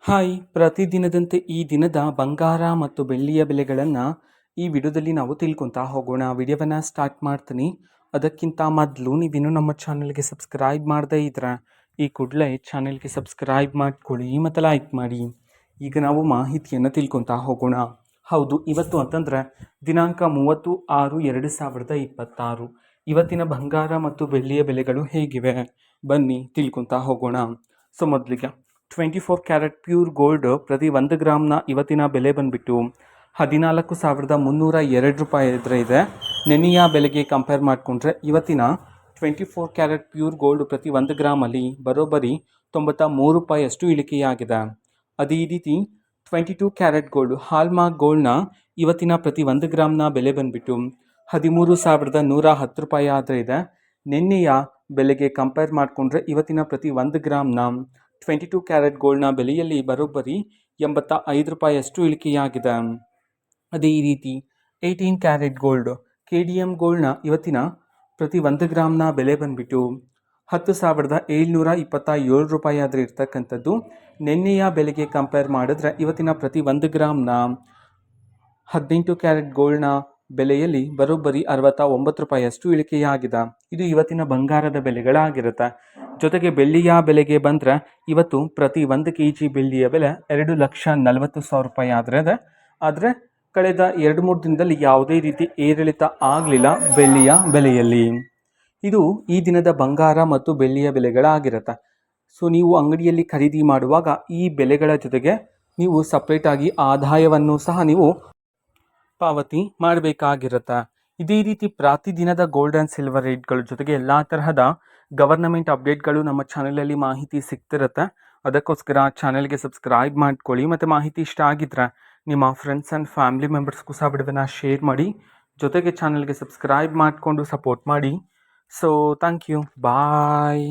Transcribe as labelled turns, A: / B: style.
A: Hi, ಪ್ರತಿದಿನದಂತೆ ಈ ದಿನದ ಬಂಗಾರ ಮತ್ತು ಬೆಳ್ಳಿಯ ಬೆಲೆಗಳನ್ನು ಈ ವಿಡಿಯೋದಲ್ಲಿ ನಾವು ತಿಳ್ಕೊತಾ ಹೋಗೋಣ. ವಿಡಿಯೋವನ್ನು ಸ್ಟಾರ್ಟ್ ಮಾಡ್ತೀನಿ. ಅದಕ್ಕಿಂತ ಮೊದಲು ನೀವಿನ್ನೂ ನಮ್ಮ ಚಾನಲ್ಗೆ ಸಬ್ಸ್ಕ್ರೈಬ್ ಮಾಡದೇ ಇದ್ರೆ ಈ ಕೂಡಲೇ ಚಾನಲ್ಗೆ ಸಬ್ಸ್ಕ್ರೈಬ್ ಮಾಡ್ಕೊಳ್ಳಿ ಮತ್ತು ಲೈಕ್ ಮಾಡಿ. ಈಗ ನಾವು ಮಾಹಿತಿಯನ್ನು ತಿಳ್ಕೊತಾ ಹೋಗೋಣ. ಹೌದು, ಇವತ್ತು ಅಂತಂದರೆ ದಿನಾಂಕ 30/6/2026. ಇವತ್ತಿನ ಬಂಗಾರ ಮತ್ತು ಬೆಳ್ಳಿಯ ಬೆಲೆಗಳು ಹೇಗಿವೆ ಬನ್ನಿ ತಿಳ್ಕೊತಾ ಹೋಗೋಣ. ಸೊ ಮೊದಲಿಗೆ 24 ಕ್ಯಾರೆಟ್ ಪ್ಯೂರ್ ಗೋಲ್ಡ್ ಪ್ರತಿ 1 ಗ್ರಾಮ್ನ ಇವತ್ತಿನ ಬೆಲೆ ಬಂದುಬಿಟ್ಟು 14,302 ರೂಪಾಯಿ ಇದೆ. ನೆನೆಯ ಬೆಲೆಗೆ ಕಂಪೇರ್ ಮಾಡಿಕೊಂಡ್ರೆ ಇವತ್ತಿನ 24 ಕ್ಯಾರೆಟ್ ಪ್ಯೂರ್ ಗೋಲ್ಡ್ ಪ್ರತಿ 1 ಗ್ರಾಮಲ್ಲಿ ಬರೋಬ್ಬರಿ 93 ರೂಪಾಯಿಯಷ್ಟು ಇಳಿಕೆಯಾಗಿದೆ. ಅದೇ ರೀತಿ 22 ಕ್ಯಾರೆಟ್ ಗೋಲ್ಡ್ ಹಾಲ್ಮಾರ್ಕ್ ಗೋಲ್ಡ್ನ ಇವತ್ತಿನ ಪ್ರತಿ 1 ಗ್ರಾಮ್ನ ಬೆಲೆ ಬಂದುಬಿಟ್ಟು 13,110 ರೂಪಾಯಿ ಇದೆ. ನೆನ್ನೆಯ ಬೆಲೆಗೆ ಕಂಪೇರ್ ಮಾಡಿಕೊಂಡ್ರೆ ಇವತ್ತಿನ ಪ್ರತಿ 1 ಗ್ರಾಮ್ನ 22 ಕ್ಯಾರೆಟ್ ಗೋಲ್ಡ್ನ ಬೆಲೆಯಲ್ಲಿ ಬರೋಬ್ಬರಿ 85 ರೂಪಾಯಿಯಷ್ಟು ಇಳಿಕೆಯಾಗಿದೆ. ಅದೇ ರೀತಿ 18 ಕ್ಯಾರೆಟ್ ಗೋಲ್ಡ್ KDM ಗೋಲ್ಡ್ನ ಇವತ್ತಿನ ಪ್ರತಿ 1 ಗ್ರಾಮ್ನ ಬೆಲೆ ಬಂದುಬಿಟ್ಟು 10,727 ರೂಪಾಯಿ ಆದರೆ ಇರ್ತಕ್ಕಂಥದ್ದು. ನೆನ್ನೆಯ ಬೆಲೆಗೆ ಕಂಪೇರ್ ಮಾಡಿದ್ರೆ ಇವತ್ತಿನ ಪ್ರತಿ 1 ಗ್ರಾಮ್ನ 18 ಕ್ಯಾರೆಟ್ ಗೋಲ್ಡ್ನ ಬೆಲೆಯಲ್ಲಿ ಬರೋಬ್ಬರಿ 69 ರೂಪಾಯಿಯಷ್ಟು ಇಳಿಕೆಯಾಗಿದೆ. ಇದು ಇವತ್ತಿನ ಬಂಗಾರದ ಬೆಲೆಗಳಾಗಿರುತ್ತೆ. ಜೊತೆಗೆ ಬೆಳ್ಳಿಯ ಬೆಲೆಗೆ ಬಂದರೆ ಇವತ್ತು ಪ್ರತಿ 1 kg ಬೆಳ್ಳಿಯ ಬೆಲೆ 2,40,000 ರೂಪಾಯಿ ಆದರೆ ಕಳೆದ 2-3 ದಿನದಲ್ಲಿ ಯಾವುದೇ ರೀತಿ ಏರಿಳಿತ ಆಗಲಿಲ್ಲ ಬೆಳ್ಳಿಯ ಬೆಲೆಯಲ್ಲಿ. ಇದು ಈ ದಿನದ ಬಂಗಾರ ಮತ್ತು ಬೆಳ್ಳಿಯ ಬೆಲೆಗಳಾಗಿರುತ್ತೆ. ಸೊ ನೀವು ಅಂಗಡಿಯಲ್ಲಿ ಖರೀದಿ ಮಾಡುವಾಗ ಈ ಬೆಲೆಗಳ ಜೊತೆಗೆ ನೀವು ಸಪ್ರೇಟಾಗಿ ಆದಾಯವನ್ನು ಸಹ ನೀವು ಪಾವತಿ ಮಾಡಬೇಕಾಗಿರುತ್ತೆ. ಇದೇ ರೀತಿ ಪ್ರತಿದಿನದ ಗೋಲ್ಡ್ ಆ್ಯಂಡ್ ಸಿಲ್ವರ್ ರೇಟ್ಗಳ ಜೊತೆಗೆ ಎಲ್ಲ ತರಹದ ಗವರ್ನಮೆಂಟ್ ಅಪ್ಡೇಟ್ಗಳು ನಮ್ಮ ಚಾನಲಲ್ಲಿ ಮಾಹಿತಿ ಸಿಗ್ತಿರುತ್ತೆ. ಅದಕ್ಕೋಸ್ಕರ ಚಾನಲ್ಗೆ ಸಬ್ಸ್ಕ್ರೈಬ್ ಮಾಡ್ಕೊಳ್ಳಿ ಮತ್ತು ಮಾಹಿತಿ ಇಷ್ಟ ಆಗಿದ್ರೆ ನಿಮ್ಮ ಫ್ರೆಂಡ್ಸ್ ಆ್ಯಂಡ್ ಫ್ಯಾಮಿಲಿ ಮೆಂಬರ್ಸ್ಗೂ ಸಹ ವಿಡಿಯೋನ ಶೇರ್ ಮಾಡಿ. ಜೊತೆಗೆ ಚಾನಲ್ಗೆ ಸಬ್ಸ್ಕ್ರೈಬ್ ಮಾಡಿಕೊಂಡು ಸಪೋರ್ಟ್ ಮಾಡಿ. So thank you, bye.